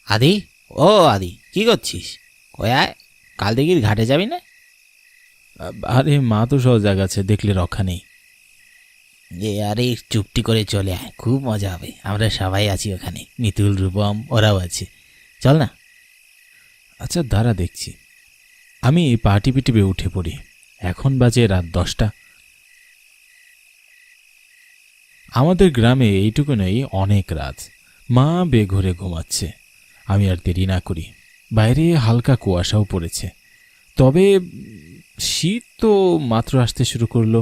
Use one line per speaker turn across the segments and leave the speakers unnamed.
আদি, ও আদি, কি করছিস? কয়ায় কাল দিঘির ঘাটে যাবি না?
আরে মা তো সব জায়গাছে, দেখলে রক্ষা নেই।
আরে চুপটি করে চলে আয়, খুব মজা হবে। আমরা সবাই আছি ওখানে, মিতুল, রূপম ওরাও আছে। চল না।
আচ্ছা দাঁড়া, দেখছি। আমি পাটি পিটিবে উঠে পড়ি। এখন বাজে রাত 10টা। আমাদের গ্রামে এইটুকু নেই, অনেক রাত। মা বেঘরে ঘুমাচ্ছে। আমি আর দেরি না করি। বাইরে হালকা কুয়াশাও পড়েছে, তবে শীত তো মাত্র আসতে শুরু করলো।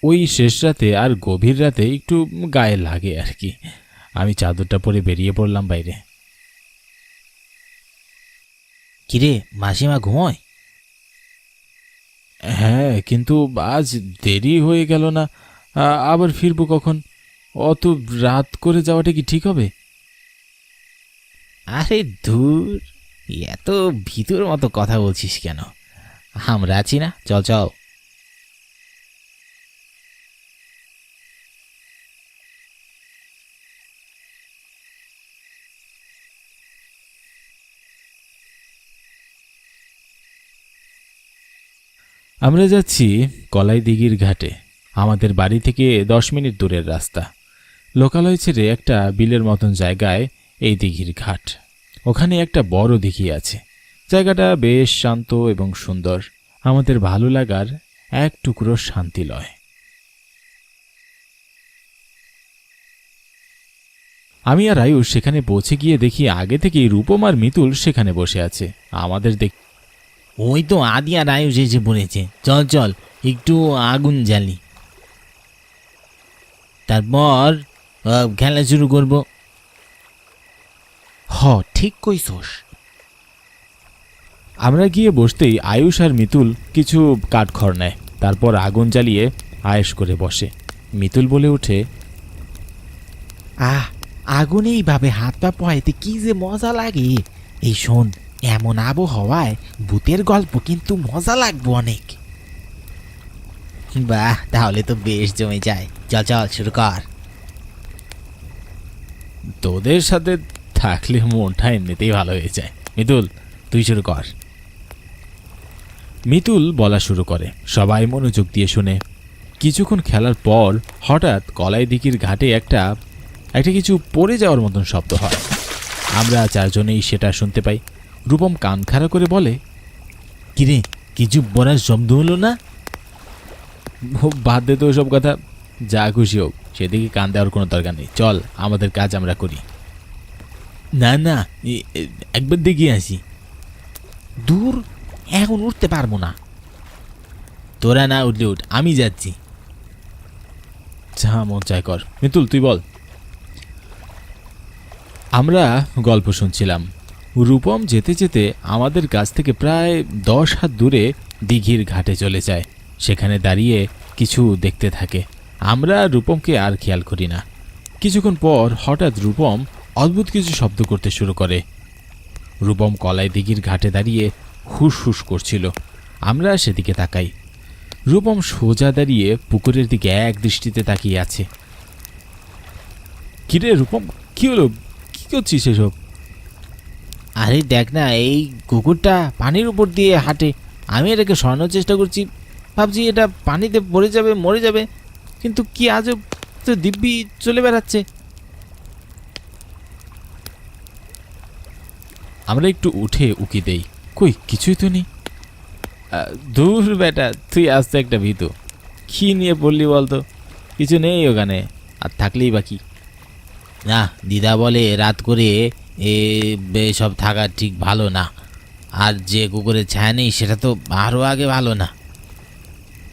ওই শেষ রাতে আর গভীর রাতে একটু গায়ে লাগে আর কি। আমি চাদরটা পরে বেরিয়ে পড়লাম বাইরে।
কিরে, মাসিমা ঘুমোয়?
হ্যাঁ, কিন্তু আজ দেরি হয়ে গেল না? আবার ফিরবো কখন? অত রাত করে যাওয়াটা কি ঠিক হবে?
আরে ধুর, এত ভিতর মতো কথা বলছিস কেন? আমরা আছি না, চল চল।
আমরা যাচ্ছি কলাই দিঘির ঘাটে। আমাদের বাড়ি থেকে 10 মিনিট দূরের রাস্তা। লোকালয় ছেড়ে একটা বিলের মতন জায়গায় এই দিঘির ঘাট। ওখানে একটা বড় দিঘি আছে। জায়গাটা বেশ শান্ত এবং সুন্দর। আমাদের ভালো লাগার এক টুকরো শান্তি লয়। আমি আর আয়ুষ সেখানে পৌঁছে গিয়ে দেখি আগে থেকেই রূপম আর মিতুল সেখানে বসে আছে। আমাদের
ওই তো আদি আর আয়ুষ এসে পড়েছে। চল চল, একটু আগুন জ্বালি, তারপর খেলা শুরু করব। ঠিক কইছস।
আমরা গিয়ে বসতেই আয়ুষ আর মিতুল কিছু কাঠখড় নেয়, তারপর আগুন জ্বালিয়ে আয়েশ করে বসে। মিতুল বলে ওঠে,
আগুনে এইভাবে হাত পা পোহাইতে কি যে মজা লাগে। এই শোন, এমন আবহাওয়ায় ভূতের গল্প কিন্তু মজা লাগবে অনেক। বাহ, তাহলে তো বেশ জমে যায়। চল চল, শুরু কর।
তোদের সাথে থাকলে মনটা এমনিতেই ভালো হয়ে যায়। মিতুল, তুই শুরু কর। মিতুল বলা শুরু করে। সবাই মনোযোগ দিয়ে শুনে। কিছুক্ষণ খেলার পর হঠাৎ কলাই দিঘির ঘাটে একটা কিছু পড়ে যাওয়ার মতন শব্দ হয়। আমরা চারজনেই সেটা শুনতে পাই। রূপম কান খাড়া করে বলে,
কিরে, কিছু বলার শব্দ হলো না?
বাদ দে তো ওসব কথা, যা খুশি হোক, সেদিকে কান দেওয়ার কোনো দরকার নেই। চল, আমাদের কাজ আমরা করি।
না না, একবার দেখে আসি। দূর, এখন উঠতে পারবো না। তোরা না উঠলে উঠ, আমি যাচ্ছি।
যা মন চায় কর। মিতুল, তুই বল। আমরা গল্প শুনছিলাম। রূপম যেতে যেতে আমাদের কাছ থেকে প্রায় 10 হাত দূরে দিঘির ঘাটে চলে যায়। সেখানে দাঁড়িয়ে কিছু দেখতে থাকে। আমরা রূপমকে আর খেয়াল করি না। কিছুক্ষণ পর হঠাৎ রূপম অদ্ভুত কিছু শব্দ করতে শুরু করে। রূপম কলাই দিঘির ঘাটে দাঁড়িয়ে হুস হুস করছিল। আমরা সেদিকে তাকাই। রূপম সোজা দাঁড়িয়ে পুকুরের দিকে এক দৃষ্টিতে তাকিয়ে আছে। কিরে রূপম, কি হলো? কি করছিস এসব?
আরে দেখ না, এই কুকুরটা পানির উপর দিয়ে হাঁটে। আমি এটাকে সরানোর চেষ্টা করছি, ভাবছি এটা পানিতে পড়ে যাবে, মরে যাবে, কিন্তু কি আজব তো দিব্যি চলে বেড়াচ্ছে।
আমরা একটু উঠে উকি দেই, কই কিছুই তো নেই। দূর বেটা, তুই আসতে একটা ভীতু। কি নিয়ে পড়লি বলতো? কিছু নেই ওখানে, আর থাকলেই বাকি।
না, দিদা বলে রাত করে সব থাকা ঠিক ভালো না। আর যে কুকুরের ছায়া নেই সেটা তো আরও আগে ভালো না।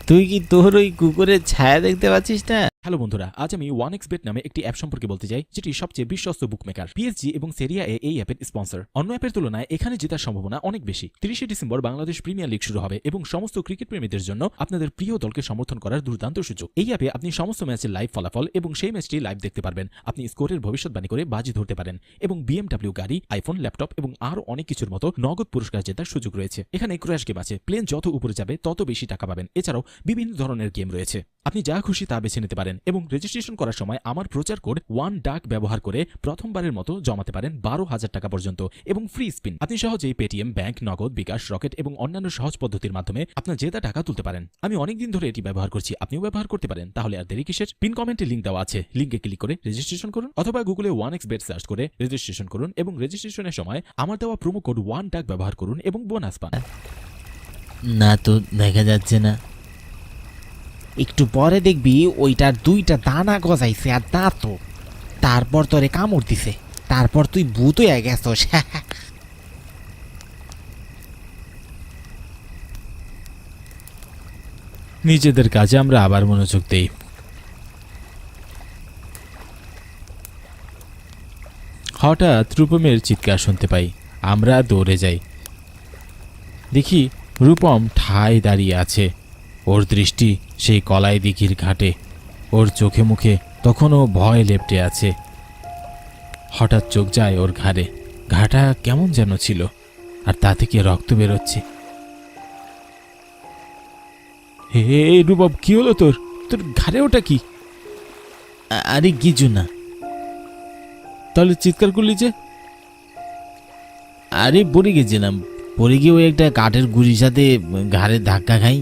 তুই কি তোর ওই কুকুরের ছায়া দেখতে পাচ্ছিস না?
হ্যালো বন্ধুরা, আজ আমি 1xBet নামে একটি অ্যাপ সম্পর্কে বলতে চাই, যেটি সবচেয়ে বিশ্বস্ত বুকমেকার। পিএসজি এবং সেরিয়া এ এই অ্যাপের স্পন্সর। অন্য অ্যাপের তুলনায় এখানে জেতার সম্ভাবনা অনেক বেশি। 30 ডিসেম্বর বাংলাদেশ প্রিমিয়ার লিগ শুরু হবে এবং সমস্ত ক্রিকেট প্রেমীদের জন্য আপনাদের প্রিয় দলকে সমর্থন করার দুর্দান্ত সুযোগ। এই অ্যাপে আপনি সমস্ত ম্যাচের লাইভ ফলাফল এবং সেই ম্যাচটি লাইভ দেখতে পারবেন। আপনি স্কোরের ভবিষ্যৎবাণী করে বাজি ধরতে পারেন এবং BMW গাড়ি, আইফোন, ল্যাপটপ এবং আরও অনেক কিছুর মতো নগদ পুরস্কার জেতার সুযোগ রয়েছে। এখানে ক্র্যাশ গেম আছে, প্লেন যত উপরে যাবে তত বেশি টাকা পাবেন। এছাড়াও বিভিন্ন ধরনের গেম রয়েছে। আপনি যা খুশি তা বেছে নিতে পারেন এবং রেজিস্ট্রেশন করার সময় আমার প্রচার কোড 1DAK ব্যবহার করে প্রথমবারের মতো জমাতে পারেন 12,000 টাকা পর্যন্ত এবং ফ্রি স্পিন। আপনি সহজেই পেটিএম, ব্যাংক, নগদ, বিকাশ, রকেট এবং অন্যান্য সহজ পদ্ধতির মাধ্যমে আপনার জেতা টাকা তুলতে পারেন। আমি অনেকদিন ধরে এটি ব্যবহার করছি, আপনিও ব্যবহার করতে পারেন। তাহলে আর দেরি কিসের? পিন কমেন্টে লিঙ্ক দেওয়া আছে, লিঙ্কে ক্লিক করে রেজিস্ট্রেশন করুন অথবা গুগলে 1xbet সার্চ করে রেজিস্ট্রেশন করুন এবং রেজিস্ট্রেশনের সময় আমার দেওয়া প্রোমো কোড 1DAK ব্যবহার করুন এবং বোনাস পান।
না তো দেখা যাচ্ছে না। একটু পরে দেখবি ওইটার 2টা দানা গজাইছে আর দাঁতও। তারপর তোরে কামড় দিছে, তারপর তুই ভূত হয়ে গেছস।
নিজেদের কাজে আমরা আবার মনোযোগ দেই। হঠাৎ রূপমের চিৎকার শুনতে পাই। আমরা দৌড়ে যাই, দেখি রূপম ঠায় দাঁড়িয়ে আছে। ওর দৃষ্টি সেই কলাই দিঘির ঘাটে। ওর চোখে মুখে তখনও ভয় লেপ্টে আছে। হঠাৎ চোখ যায় ওর ঘাড়ে। ঘাটা কেমন যেন ছিল আর তা থেকে রক্ত বেরোচ্ছে। হে রূপম, কি হলো তোর? তোর ঘাড়ে ওটা কি?
আরে কিছু না।
তাহলে চিৎকার করলি যে?
আরে পড়ে গেছিলাম, পড়ে গিয়ে ওই একটা কাঠের গুড়ির সাথে ঘাড়ে ধাক্কা খাই।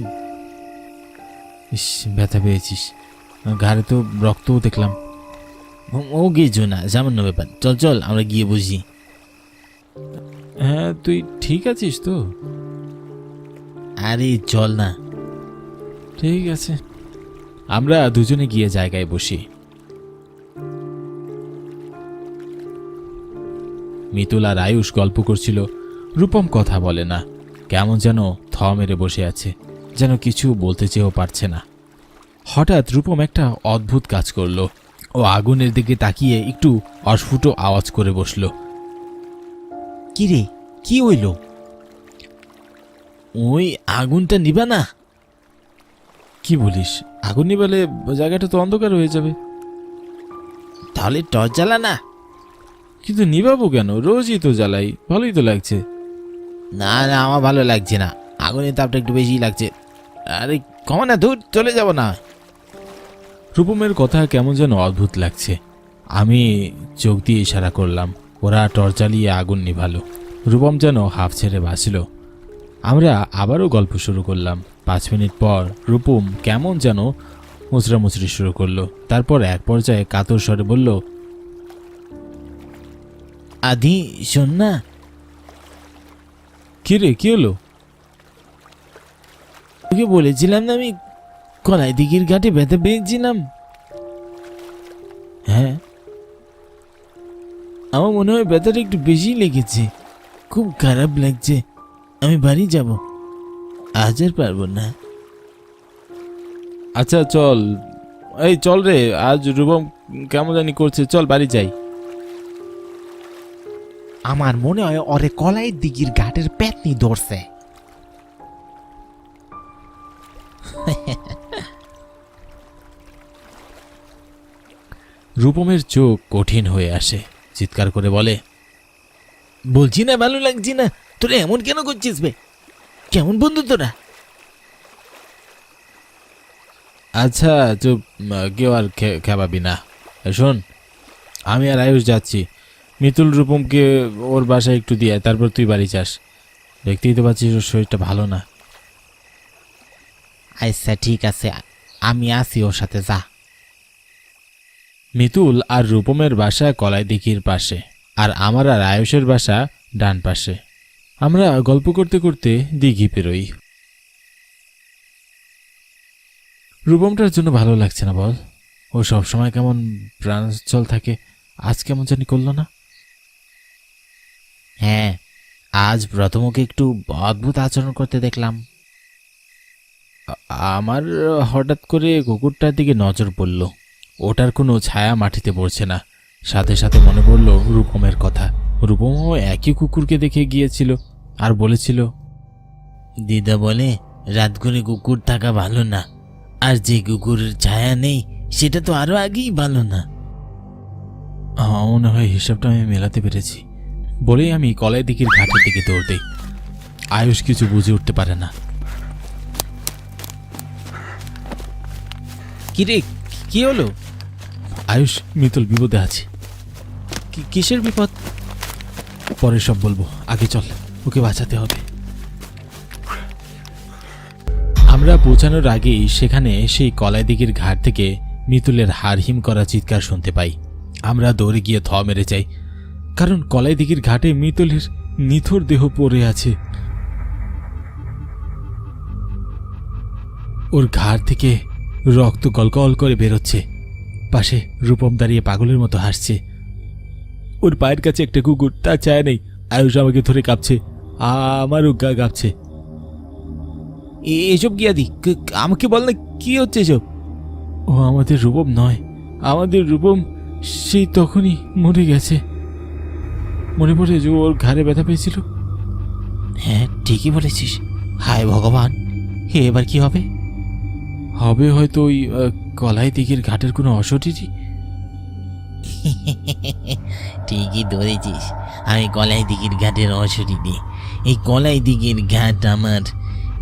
ইস, ব্যথা পেয়েছিস? ঘাড়ে তো রক্তও দেখলাম।
ও কিছু না, সামান্য ব্যাপার। চল চল আমরা গিয়ে বসি।
হ্যাঁ, তুই ঠিক আছিস তো?
আরে চল না।
ঠিক আছে। আমরা দুজনে গিয়ে জায়গায় বসি। মিতুল আর আয়ুষ গল্প করছিল। রূপম কথা বলে না, কেমন যেন থ মেরে বসে আছে, যেন কিছু বলতে চেয়েও পারছে না। হঠাৎ রূপম একটা অদ্ভুত কাজ করলো। ও আগুনের দিকে তাকিয়ে একটু অস্ফুট আওয়াজ করে বসল।
কি রে, কি হইল? ওই আগুনটা নিবা না?
কি বলিস? আগুন নিবালে জায়গাটা তো অন্ধকার হয়ে যাবে।
তাহলে টর্চ জ্বালা না।
কিন্তু নিবাবো কেন? রোজই তো জ্বালাই, ভালোই তো লাগছে।
না না, আমার ভালো লাগছে না, আগুনের তাপটা একটু বেশি লাগছে। আরে কমা না, দূর চলে যাব না।
রূপমের কথা কেমন যেন অদ্ভুত লাগছে। আমি চোখ দিয়ে ইশারা করলাম। ওরা টর্চ জ্বালিয়ে আগুন নিভালো। রূপম যেন হাফ ছেড়ে বাঁচল। আমরা আবারও গল্প শুরু করলাম। 5 মিনিট পর রূপম কেমন যেন মুচড়ামুচড়ি শুরু করলো। তারপর এক পর্যায়ে কাতর স্বরে বলল,
আদি শোন না।
কি রে, কি হলো?
তোকে বলেছিলাম না আমি কলাই দিঘির ঘাটে ব্যথা পেয়েছিলাম?
হ্যাঁ।
আমার মনে হয় ব্যথাটা একটু বেশি লেগেছে, খুব খারাপ লাগছে। আমি বাড়ি যাব, আজ আর পারবো না।
আচ্ছা চল, এই চল রে, আজ রূপম কেমন জানি করছে, চল বাড়ি যাই।
আমার মনে হয় ওরে কলাই দিঘির ঘাটের পেতনি ধরছে।
রূপমের চোখ কঠিন হয়ে আসে, চিৎকার করে বলে,
বলছি না ভালো লাগছি না, তোরা এমন কেন করছিস বে? কেমন বন্ধু তোরা?
আচ্ছা চুপ, কেউ আর খেপাবি না। শোন, আমি আর আয়ুষ যাচ্ছি। মিতুল রূপমকে ওর বাসায় একটু দিয়ে তারপর তুই বাড়ি যাস। দেখতেই তো পাচ্ছিস ওর শরীরটা ভালো না।
আচ্ছা ঠিক আছে, আমি আসি ওর সাথে, যা।
মিতুল আর রূপমের বাসা কলাই দিঘির পাশে, আর আমার আর আয়ুষের বাসা ডান পাশে। আমরা গল্প করতে করতে দিঘি পেরোই। রূপমটার জন্য ভালো লাগছে না বল? ও সবসময় কেমন প্রাণোচ্ছল থাকে, আজ কেমন জানি করলো না।
হ্যাঁ, আজ প্রথম ওকে একটু অদ্ভুত আচরণ করতে দেখলাম।
আমার হঠাৎ করে কুকুরটার দিকে নজর পড়ল। ওটার কোনো ছায়া মাটিতে পড়ছে না। সাথে সাথে মনে পড়ল রূপমের কথা। রূপমও একই কুকুরকে দেখে গিয়েছিল আর বলেছিল,
দিদা বলে রাত করে কুকুর থাকা ভালো না, আর যে কুকুরের ছায়া নেই সেটা তো আরো আগেই ভালো না।
মনে হয় হিসাবটা আমি মেলাতে পেরেছি। বলেই আমি কলাই দিঘির ঘাটের দিকে দৌড় দিই। আয়ুষ কিছু বুঝে উঠতে পারে না।
কিরে, কি হলো?
আয়ুষ, মিতুল বিপদে আছে।
কিসের বিপদ?
পরে সব বলবো, আগে চল, ওকে বাঁচাতে হবে। আমরা পৌঁছানোর আগেই সেখানে সেই কলাই দিঘির ঘাট থেকে মিতুলের হাড়হিম করা চিৎকার শুনতে পাই। আমরা দৌড়ে গিয়ে ধ মেরে যাই, কারণ কলাই দিঘির ঘাটে মিতুলের নিথর দেহ পড়ে আছে। ওর ঘাড় থেকে রক্ত গলগল করে বেরোচ্ছে। পাশে রূপম দাঁড়িয়ে পাগলের মতো হাসছে। ওর পায়ের কাছে একটা কুকুর, তা চায় নেই। আয়ুষ আমাকে ধরে কাঁপছে, আমারও গা কাঁপছে।
এসব গিয়াদি, আমাকে বল না কি হচ্ছে এসব?
ও আমাদের রূপম নয়, আমাদের রূপম সেই তখনই মরে গেছে। মনে পড়ে যে ওর ঘাড়ে ব্যথা পেয়েছিল।
হ্যাঁ, ঠিকই বলেছিস। হায় ভগবান, এবার কি হবে?
হবে হয়তো ওই কলাই দিঘির ঘাটের কোনো অশরীরই।
ঠিকই ধরেছিস, আমি কলাই দিঘির ঘাটের অশরীরী। এই কলাই দিঘির ঘাট আমার,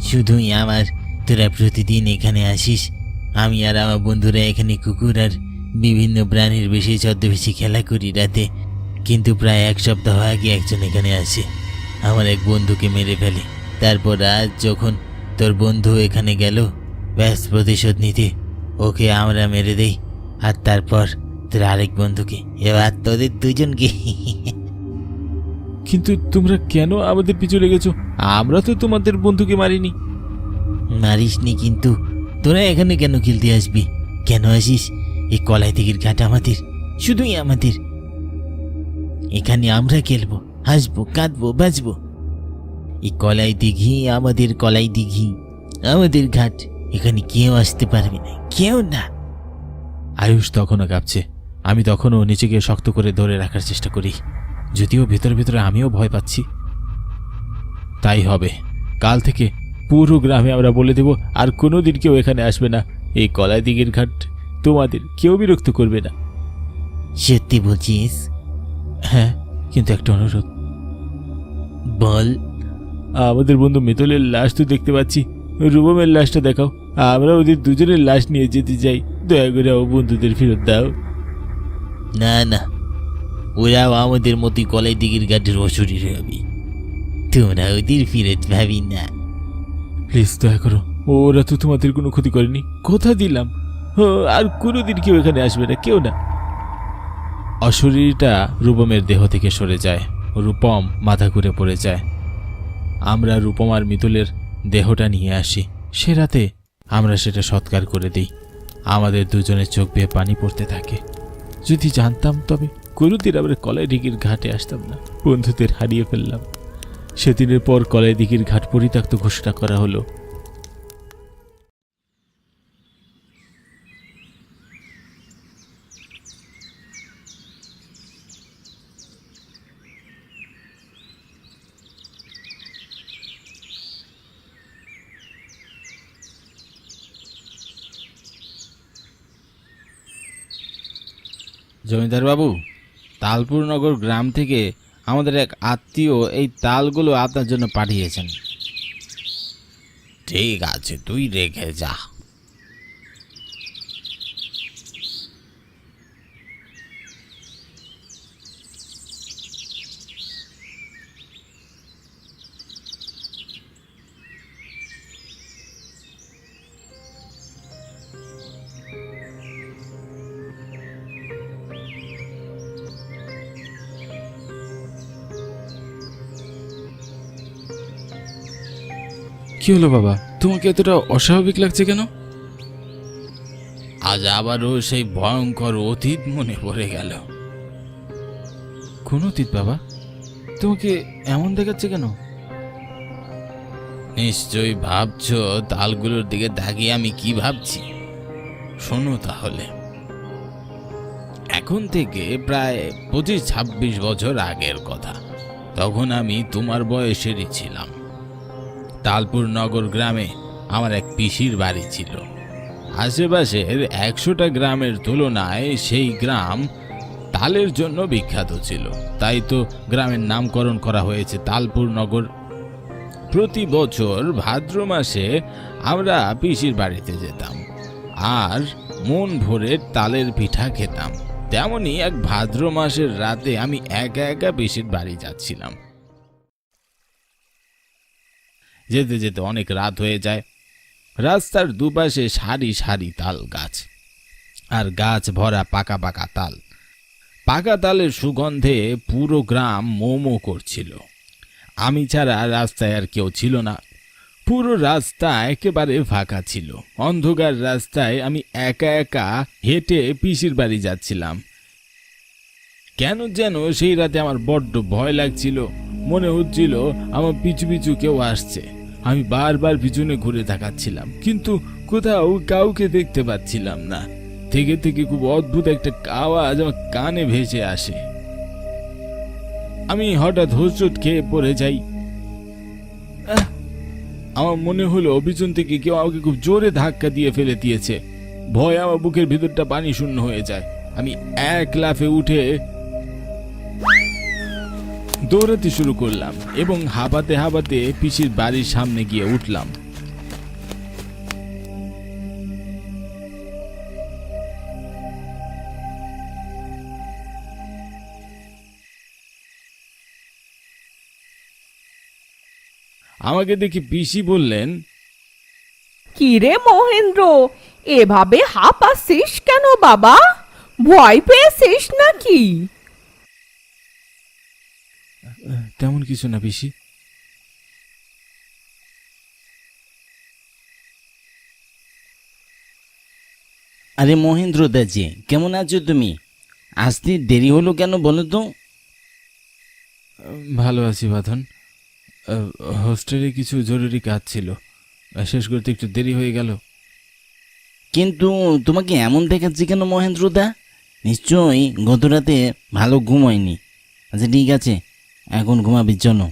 শুধুই আমার। তোরা প্রতিদিন এখানে আসিস, আমি আর আমার বন্ধুরা এখানে কুকুর আর বিভিন্ন প্রাণীর বেশি ছদ্মবেশি খেলা করি রাতে। কিন্তু প্রায় এক সপ্তাহ আগে একজন এখানে আসে, আমার এক বন্ধুকে মেরে ফেলে। তারপর আজ যখন তোর বন্ধু এখানে গেল ব্যাস প্রতিশোধ নিতে, ওকে আমরা মেরে দেই। আর তারপর তোর আরেক বন্ধুকে, এবার তোদের দুজনকে।
কিন্তু তোমরা কেন আমাদের পিছু লেগেছো? আমরা তো তোমাদের বন্ধুকে মারিনি।
মারিসনি, কিন্তু তোরা এখানে কেন খেলতে আসবি? কেন আসিস? এই কলাই দিঘির ঘাট আমাদের, শুধুই আমাদের। এখানে আমরা খেলবো, হাসবো, কাঁদবো, বাঁচবো। এই কলাই দিঘি আমাদের, কলাই দিঘি আমাদের ঘাট। এখানে কেউ আসতে পারবে না, কেউ না।
আয়ুষ তখনও কাঁপছে। আমি তখনও নিজেকে শক্ত করে ধরে রাখার চেষ্টা করি, যদিও ভেতরে ভেতরে আমিও ভয় পাচ্ছি। তাই হবে, কাল থেকে পুরো গ্রামে আমরা বলে দেব আর কোনোদিন কেউ এখানে আসবে না। এই কলাই দিঘির ঘাট তোমাদের, কেউ বিরক্ত করবে না।
সত্যি বলছিস?
হ্যাঁ, কিন্তু একটা অনুরোধ।
বল।
আমাদের বন্ধু মিতুলের লাশ তো দেখতে পাচ্ছি, রূপমের লাশটা দেখাও। আমরা ওদের দুজনের লাশ নিয়ে যেতে চাই। দয়া করে ও বন্ধুদের ফেরত দাও।
না না, ওরাও আমাদের মতোই কলাই দিঘির ঘাটের অশরীর হবে। তোমরা ওদের ফিরত ভাবি না।
প্লিজ দয়া করো, ওরা তো তোমাদের কোনো ক্ষতি করেনি, কথা দিলাম। আর কোনোদিন কেউ এখানে আসবে না, কেউ না। অশরীরটা রূপমের দেহ থেকে সরে যায়, রূপম মাথা ঘুরে পড়ে যায়। আমরা রূপম আর মিতুলের দেহটা নিয়ে আসি। সে রাতে আমরা সেটা সৎকার করে দিই। আমাদের দুজনের চোখ বেয়ে পানি পড়তে থাকে। যদি জানতাম তবে কোনোদিন আমরা কলাই দিঘির ঘাটে আসতাম না। বন্ধুদের হারিয়ে ফেললাম। সেদিনের পর কলাই দিঘির ঘাট পরিত্যক্ত ঘোষণা করা হলো।
জমিদার বাবু, তালপুর নগর গ্রাম থেকে আমাদের এক আত্মীয় এই তালগুলো আপনার জন্য পাঠিয়েছেন। ঠিক আছে, তুই রেখে যা।
কি হলো বাবা, তোমাকে এতটা অস্বাভাবিক লাগছে কেন?
আজ আবারও সেই ভয়ঙ্কর অতীত মনে পড়ে গেল।
কোন অতীত বাবা? তোমাকে এমন দেখাচ্ছে কেন?
নিশ্চয়ই ভাবছো তালগুলোর দিকে তাকিয়ে আমি কি ভাবছি। শোনো তাহলে, এখন থেকে প্রায় 25-26 বছর আগের কথা। তখন আমি তোমার বয়সেরই ছিলাম। তালপুর নগর গ্রামে আমার এক পিসির বাড়ি ছিল। আশেপাশের 100টা গ্রামের তুলনায় সেই গ্রাম তালের জন্য বিখ্যাত ছিল। তাই তো গ্রামের নামকরণ করা হয়েছে তালপুর নগর। প্রতি বছর ভাদ্র মাসে আমরা পিসির বাড়িতে যেতাম, আর
মন ভরে তালের পিঠা খেতাম। তেমনি এক ভাদ্র মাসের রাতে আমি একা একা পিসির বাড়ি যাচ্ছিলাম। যেতে যেতে অনেক রাত হয়ে যায়। রাস্তার দুপাশে সারি সারি তাল গাছ, আর গাছ ভরা পাকা পাকা তাল। পাকা তালের সুগন্ধে পুরো গ্রাম মোমো করছিল। আমি ছাড়া রাস্তায় আর কেউ ছিল না। পুরো রাস্তা একেবারে ফাঁকা ছিল। অন্ধকার রাস্তায় আমি একা একা হেঁটে পিসির বাড়ি যাচ্ছিলাম। কেন যেন সেই রাতে আমার বড্ড ভয় লাগছিল। মনে হচ্ছিল আমার পিছু পিছু কেউ আসছে। আমি বারবার পিছনে ঘুরে তাকাচ্ছিলাম, কিন্তু কোথাও কাউকে দেখতে পাচ্ছিলাম না। থেকে থেকে খুব অদ্ভুত একটা আওয়াজ আমার কানে ভেসে আসে। আমি হঠাৎ হোঁচট খেয়ে পড়ে যাই। আমার মনে হলো পিছন থেকে কেউ আমাকে খুব জোরে ধাক্কা দিয়ে ফেলে দিয়েছে। ভয় আমার বুকের ভিতরটা পানি শূন্য হয়ে যায়। আমি এক লাফে উঠে দৌড়াতে শুরু করলাম এবং হাঁপাতে হাঁপাতে পিসির বাড়ির সামনে গিয়ে উঠলাম। আমাকে দেখে পিসি বললেন,
কি রে মহেন্দ্র, এভাবে হাঁপাচ্ছিস কেন বাবা? ভয় পেয়েছিস নাকি?
তেমন কিছু না পিসি।
আরে মহেন্দ্র দাজি, কেমন আছো তুমি? আসতে দেরি হলো কেন বলো তো?
ভালো আছি বাঁধন। হোস্টেলে কিছু জরুরি কাজ ছিল, শেষ করতে একটু দেরি হয়ে গেল।
কিন্তু তোমাকে এমন দেখাচ্ছি কেন মহেন্দ্র দা? নিশ্চয়ই গত রাতে ভালো ঘুম হয়নি। আচ্ছা ঠিক আছে, এখন ঘুমাবি চলো।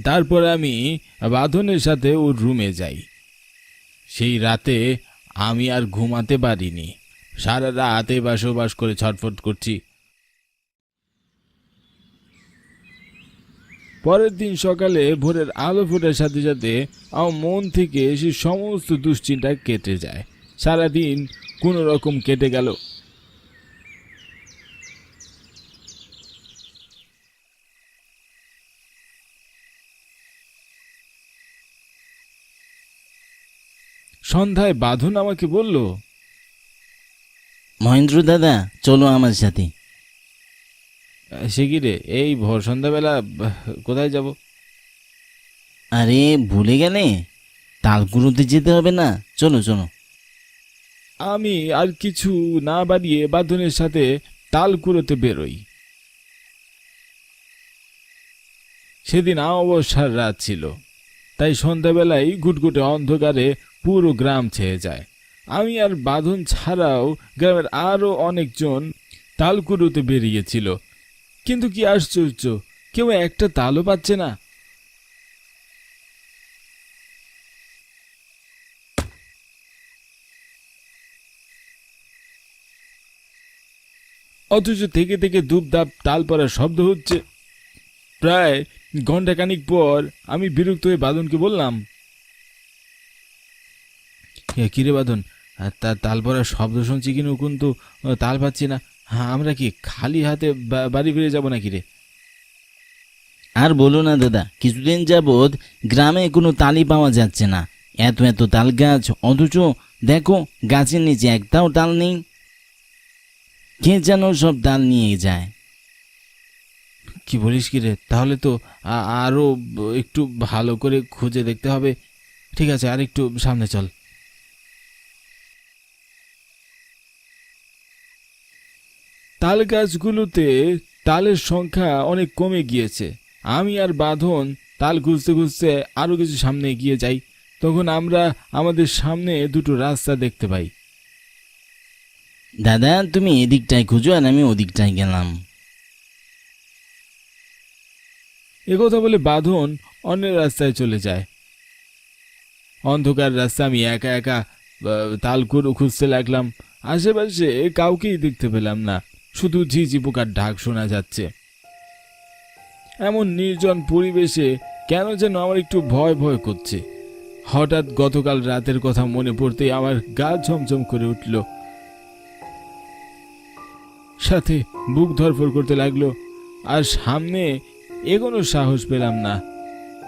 তারপর আমি বাঁধনের সাথে ওর রুমে যাই। সেই রাতে আমি আর ঘুমাতে পারিনি। সারা রাতে বসবাস করে ছটফট করছি। পরের দিন সকালে ভোরের আলো ফোটার সাথে সাথে আমার মন থেকে সে সমস্ত দুশ্চিন্তা কেটে যায়। সারাদিন কোনো রকম কেটে গেল। সন্ধ্যায় বাঁধন আমাকে বলল,
মহেন্দ্র দাদা চলো আমার সাথে।
সে কি রে, এই ভোর সন্ধ্যাবেলা কোথায় যাব?
আরে ভুলে গেলে? তালকুড়োতে যেতে হবে না, চলো চলো।
আমি আর কিছু না বাড়িয়ে বাঁধনের সাথে তালকুড়োতে বেরোই। সেদিন অমাবস্যার রাত ছিল, তাই সন্ধ্যাবেলায় ঘুটঘুটে অন্ধকারে পুরো গ্রাম ছেয়ে যায়। আমি আর বাঁধন ছাড়াও গ্রামের আরো অনেকজন তালকুড়োতে বেরিয়েছিল, কিন্তু কি আশ্চর্য, কেউ একটা তালও পাচ্ছে না। অথচ থেকে থেকে ধূপধাপ তাল পড়ার শব্দ হচ্ছে। প্রায় ঘন্টাখানিক পর আমি বিরক্ত হয়ে বাঁধনকে বললাম, কিরে বাঁধন, তাল পড়ার শব্দ শুনছি কিন্তু তাল পাচ্ছি না। হ্যাঁ, আমরা কি খালি হাতে বাড়ি ফিরে যাবো নাকি রে?
আর বলো না দাদা, কিছুদিন যাবৎ গ্রামে কোনো তালই পাওয়া যাচ্ছে না। এত এত তাল গাছ, অথচ দেখো গাছের নিচে একটাও তাল নেই। কে যেন সব তাল নিয়ে যায়।
কি বলিস কি রে? তাহলে তো আরো একটু ভালো করে খুঁজে দেখতে হবে। ঠিক আছে, আর একটু সামনে চল। তাল গাছগুলোতে তালের সংখ্যা অনেক কমে গিয়েছে। আমি আর বাঁধন তাল খুঁজতে খুঁজতে আরো কিছু সামনে এগিয়ে যাই। তখন আমরা আমাদের সামনে দুটো রাস্তা দেখতে পাই।
দাদা তুমি এদিকটায় খুঁজো আর আমি ওদিকটায় গেলাম।
একথা বলে বাঁধন অন্য রাস্তায় চলে যায়। অন্ধকার রাস্তা আমি একা একা তালকুড়ো খুঁজতে লাগলাম। আশেপাশে কাউকেই দেখতে পেলাম না, শুধু ঝিঝি পোকার ঢাক শোনা যাচ্ছে। এমন নির্জন পরিবেশে কেন যেন আমার একটু ভয় ভয় করছে। হঠাৎ গতকাল রাতের কথা মনে পড়তেই আমার গা ঝমঝম করে উঠল, সাথে বুক ধড়ফড় করতে লাগলো, আর সামনে এগোনোর সাহস পেলাম না।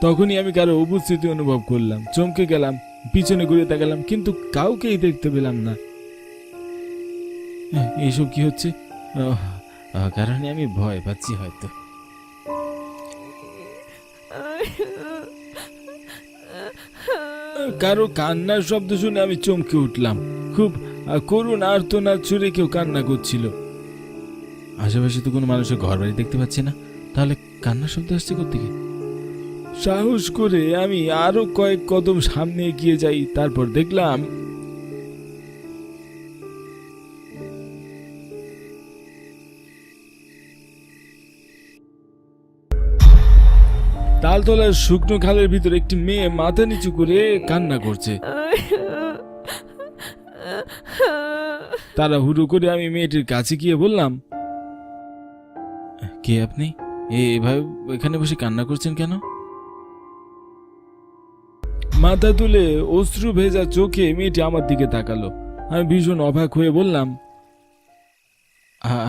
তখনই আমি কারো উপস্থিতি অনুভব করলাম, চমকে গেলাম, পিছনে ঘুরে তাকালাম, কিন্তু কাউকেই দেখতে পেলাম না। এইসব কি হচ্ছে? কারণে আমি ভয় পাচ্ছি হয়তো। কারো কান্নার শব্দ শুনে আমি চমকে উঠলাম। খুব করুণ আর্তনাদ সুরে কেউ কান্না করছিল। আশেপাশে তো কোনো মানুষের ঘর বাড়ি দেখতে পাচ্ছি না, তাহলে কান্নার শব্দ আসছে কোত্থেকে? সাহস করে আমি আরো কয়েক কদম সামনে এগিয়ে যাই। তারপর দেখলাম তালতলার শুকনো খালের ভিতরে একটি মেয়ে মাথা নিচু করে কান্না করছে। তাড়াহুড়ো করে আমি মেয়েটির কাছে গিয়ে বললাম, কে আপনি? এভাবে এখানে বসে কান্না করছেন কেন? মাথা তুলে অশ্রু ভেজা চোখে মেয়েটি আমার দিকে তাকালো। আমি ভীষণ অবাক হয়ে বললাম,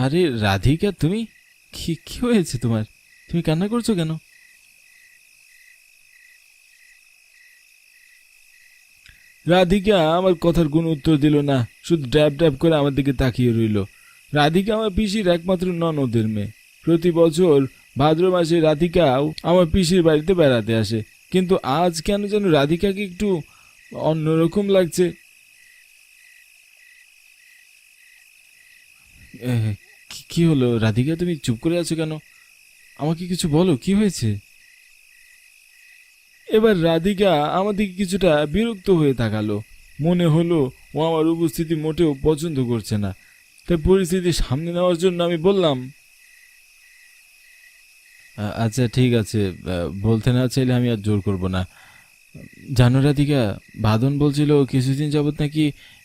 আরে রাধিকা, তুমি কি হয়েছে তোমার? তুমি কান্না করছো কেন? রাধিকা আমার কথার কোনো উত্তর দিল না, শুধু ড্যাব ড্যাব করে আমার দিকে তাকিয়ে রইল। রাধিকা আমার পিসির একমাত্র ননদের মেয়ে। প্রতি বছর ভাদ্র মাসে রাধিকাও আমার পিসির বাড়িতে বেড়াতে আসে, কিন্তু আজ কেন যেন রাধিকাকে একটু অন্যরকম লাগছে। কি হলো রাধিকা, তুমি চুপ করে আছো কেন? আমাকে কিছু বলো, কি হয়েছে? এবার রাধিকা আমার দিকে কিছুটা বিরক্ত হয়ে তাকালো। মনে হলো ও আমার উপস্থিতি মোটেও পছন্দ করছে না। তাই পরিস্থিতি সামনে নেওয়ার জন্য আমি বললাম, আচ্ছা ঠিক আছে, বলতে না চাইলে আমি আর জোর করব না। জানো রাধিকা, বাদন বলছিল কিছুদিন যাবত নাকি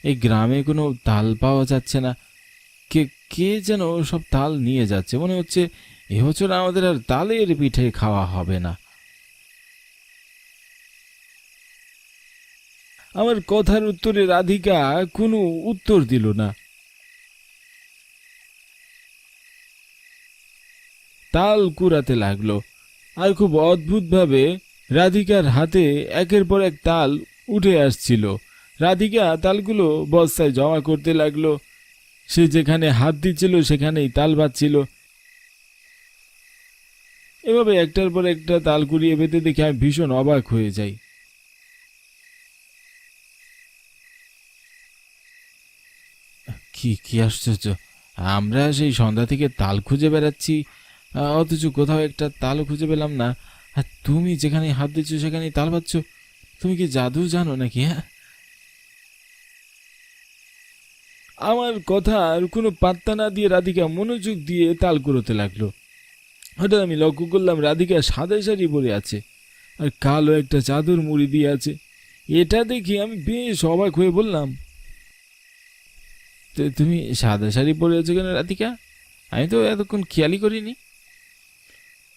এই গ্রামে কোনো তাল পাওয়া যাচ্ছে না। কে কে যেন সব তাল নিয়ে যাচ্ছে। মনে হচ্ছে এবছর আমাদের আর তালের পিঠে খাওয়া হবে না। আমার কথার উত্তরে রাধিকা কোনো উত্তর দিল না। তাল কুড়াতে লাগলো, আর খুব অদ্ভুতভাবে রাধিকার হাতে একের পর এক তাল উঠে আসছিল। রাধিকা তালগুলো বস্তায় জমা করতে লাগলো। সে যেখানে হাত দিচ্ছিল সেখানেই তাল বাজছিল। এভাবে একটার পর একটা তাল কুড়িয়ে পেতে দেখে আমি ভীষণ অবাক হয়ে যাই। কি আশ্চর্য, আমরা সেই সন্ধ্যা থেকে তাল খুঁজে বেড়াচ্ছি, অথচ কোথাও একটা তালও খুঁজে পেলাম না। আর তুমি যেখানে হাত দিচ্ছ সেখানেই তাল বাজছ। তুমি কি জাদু জানো নাকি? হ্যাঁ, আমার কথার কোনো পাত্তা না দিয়ে রাধিকা মনোযোগ দিয়ে তাল কুড়োতে লাগলো। হঠাৎ আমি লক্ষ্য করলাম রাধিকা সাদা শাড়ি পরে আছে আর কালো একটা চাদর মুড়ি দিয়ে আছে। এটা দেখে আমি বেশ অবাক হয়ে বললাম, তুমি সাদা শাড়ি পরে আছো কেন রাধিকা? আমি তো এতক্ষণ খেয়ালই করিনি।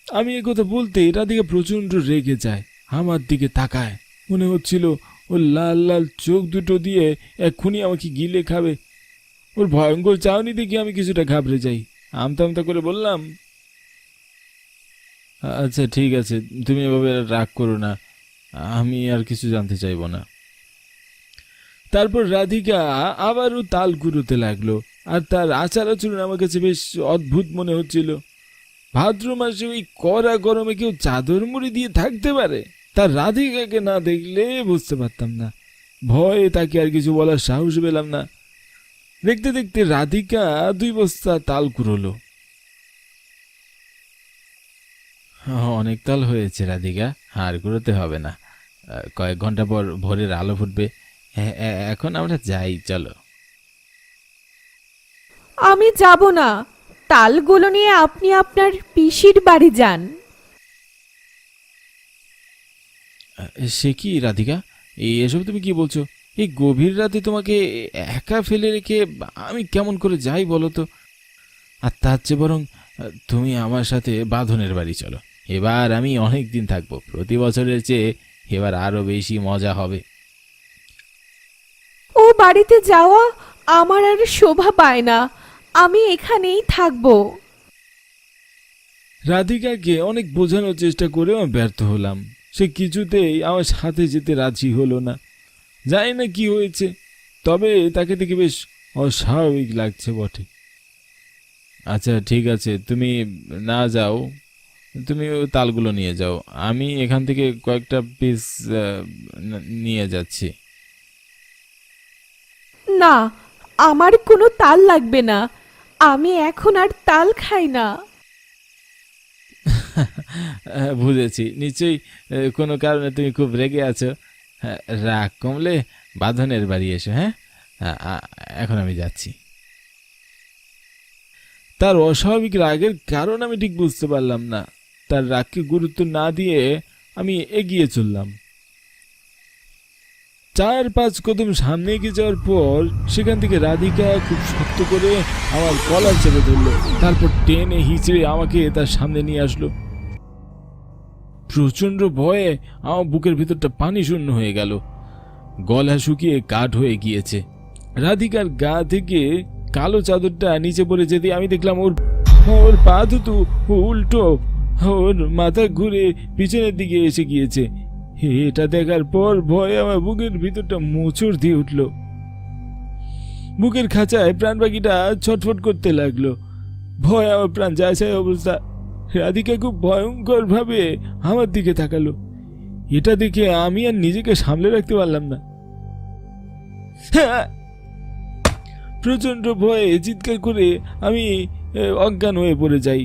আমি একথা বলতে রাধিকা প্রচন্ড রেগে যায়, আমার দিকে তাকায়। মনে হচ্ছিল ওর লাল লাল চোখ দুটো দিয়ে এক্ষুনি আমাকে গিলে খাবে। ওর ভয়ঙ্কর চাউনি দেখে আমি কিছুটা ঘাবড়ে যাই। আমতা আমতা করে বললাম, আচ্ছা ঠিক আছে, তুমি এভাবে রাগ করো না, আমি আর কিছু জানতে চাইবো না। তারপর রাধিকা আবারও তাল কুড়োতে লাগলো, আর তার আচার আচরণ আমার কাছে বেশ অদ্ভুত মনে হচ্ছিল। ভাদ্র মাসে ওই কড়া গরমে কেউ চাদর মুড়ি দিয়ে থাকতে পারে? তার রাধিকাকে না দেখলে বুঝতে পারতাম না। ভয়ে তাকে আর কিছু বলার সাহস পেলাম না। দেখতে দেখতে রাধিকা 2 বস্তা তাল কুড়োলো। অনেক তাল হয়েছে রাধিকা, আর কুড়োতে হবে না। কয়েক ঘন্টা পর ভোরের আলো ফুটবে। এখন আমরা যাই, চলো।
আমি যাব না, তালগুলো নিয়ে আপনি আপনার পিসির বাড়ি যান।
সে কি রাধিকা, এসব তুমি কি বলছো? এই গভীর রাতে তোমাকে একা ফেলে রেখে আমি কেমন করে যাই বলো তো? আর তার চেয়ে বরং তুমি আমার সাথে বাঁধনের বাড়ি চলো। এবার আমি অনেক দিন থাকবো, প্রতি বছরের চেয়ে এবার আরো বেশি মজা হবে।
ও বাড়িতে যাওয়া আমার আর শোভা পায় না, আমি এখানেই থাকবো।
রাধিকাকে অনেক বোঝানোর চেষ্টা করেও ব্যর্থ হলাম। সে কিছুতেই আমার সাথে যেতে রাজি হলো না। জানি না কি হয়েছে, তবে তাকে দেখে বেশ অস্বাভাবিক লাগছে বটে। আচ্ছা ঠিক আছে, তুমি না যাও, তুমি ওই তালগুলো নিয়ে যাও, আমি এখান থেকে কয়েকটা পিস নিয়ে যাচ্ছি।
না, আমার কোনো তাল লাগবে না, আমি এখন আর তাল খাই না।
বুঝেছি, নিশ্চয়ই কোনো কারণে তুমি খুব রেগে আছো। হ্যাঁ, রাগ কমলে বাঁধনের বাড়ি এসো। হ্যাঁ, এখন আমি যাচ্ছি। তার অস্বাভাবিক রাগের কারণ আমি ঠিক বুঝতে পারলাম না। তার রাগকে গুরুত্ব না দিয়ে আমি এগিয়ে চললাম। 4-5 কদম সামনে এগিয়ে যাওয়ার পর সেখান থেকে রাধিকা খুব শক্ত করে আমার কলার চেপে ধরলো, তারপর টেনে হিচড়ে আমাকে তার সামনে নিয়ে আসলো। প্রচন্ড ভয়ে আমার বুকের ভিতরটা পানি শূন্য হয়ে গেল, গলা শুকিয়ে কাঠ হয়ে গিয়েছে। রাধিকার গা থেকে কালো চাদরটা নিচে পড়ে যেতে আমি দেখলাম ওর ওর পা দুটো উল্টো, ওর মাথা ঘুরে পিছনের দিকে এসে গিয়েছে। এটা দেখার পর ভয়ে আমার বুকের ভিতরটা মোচড় দিয়ে উঠল। বুকের খাঁচায় প্রাণ পাখিটা ছটফট করতে লাগলো। ভয় আমার প্রাণ যায় যায় অবস্থা। রাধিকা খুব ভয়ঙ্কর ভাবে আমার দিকে তাকালো। এটা দেখে আমি আর নিজেকে সামলে রাখতে পারলাম না। প্রচন্ড ভয়ে চিৎকার করে আমি অজ্ঞান হয়ে পড়ে যাই।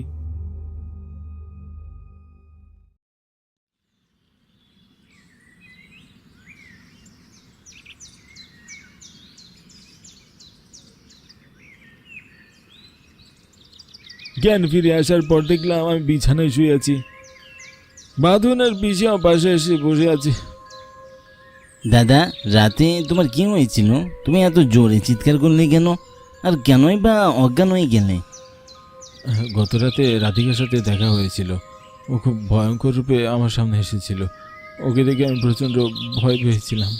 জ্ঞান ফিরে আসার পর দেখলাম আমি বিছানায় শুয়ে আছি। বাঁধন আর পিসি আমার পাশে এসে বসে আছে।
দাদা, রাতে তোমার কি হয়েছিল? তুমি এত জোরে চিৎকার করলে কেন? আর কেনই বা অজ্ঞান হয়ে গেলে?
গত রাতে রাধিকার সাথে দেখা হয়েছিল। ও খুব ভয়ঙ্কর রূপে আমার সামনে এসেছিল। ওকে দেখে আমি প্রচন্ড ভয় পেয়েছিলাম।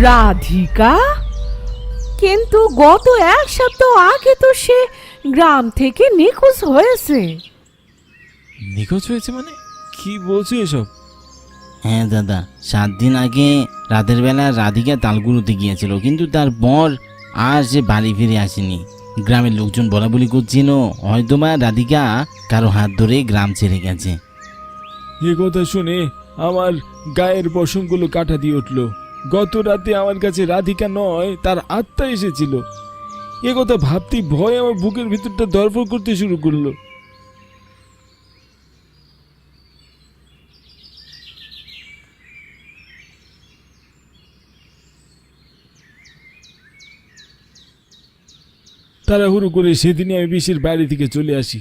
রাধিকা? কিন্তু গত 1 সপ্তাহ আগে তো সে গ্রাম থেকে নিখোঁজ হয়েছে।
নিখোঁজ হয়েছে মানে? কি বলছো এসব?
হ্যাঁ দাদা, 7 দিন আগে রাতের বেলা রাধিকা তালগুলোতে গিয়েছিল, কিন্তু তারপর আর সে বাড়ি ফিরে আসেনি। গ্রামের লোকজন বলা বলি করছিল হয়তোবা রাধিকা কারো হাত ধরে গ্রাম ছেড়ে গেছে।
এ কথা শুনে আমার গায়ের পশমগুলো কাটা দিয়ে উঠল। গত রাতে আমার কাছে রাধিকা নয়, তার আত্মা এসেছিল। এ কথা ভাবতেই ভয় আমার বুকের ভিতরটা ধড়ফড় করতে শুরু করলো। তাড়াহুড়ো করে সেদিনই আমি পিসির বাড়ি থেকে চলে আসি।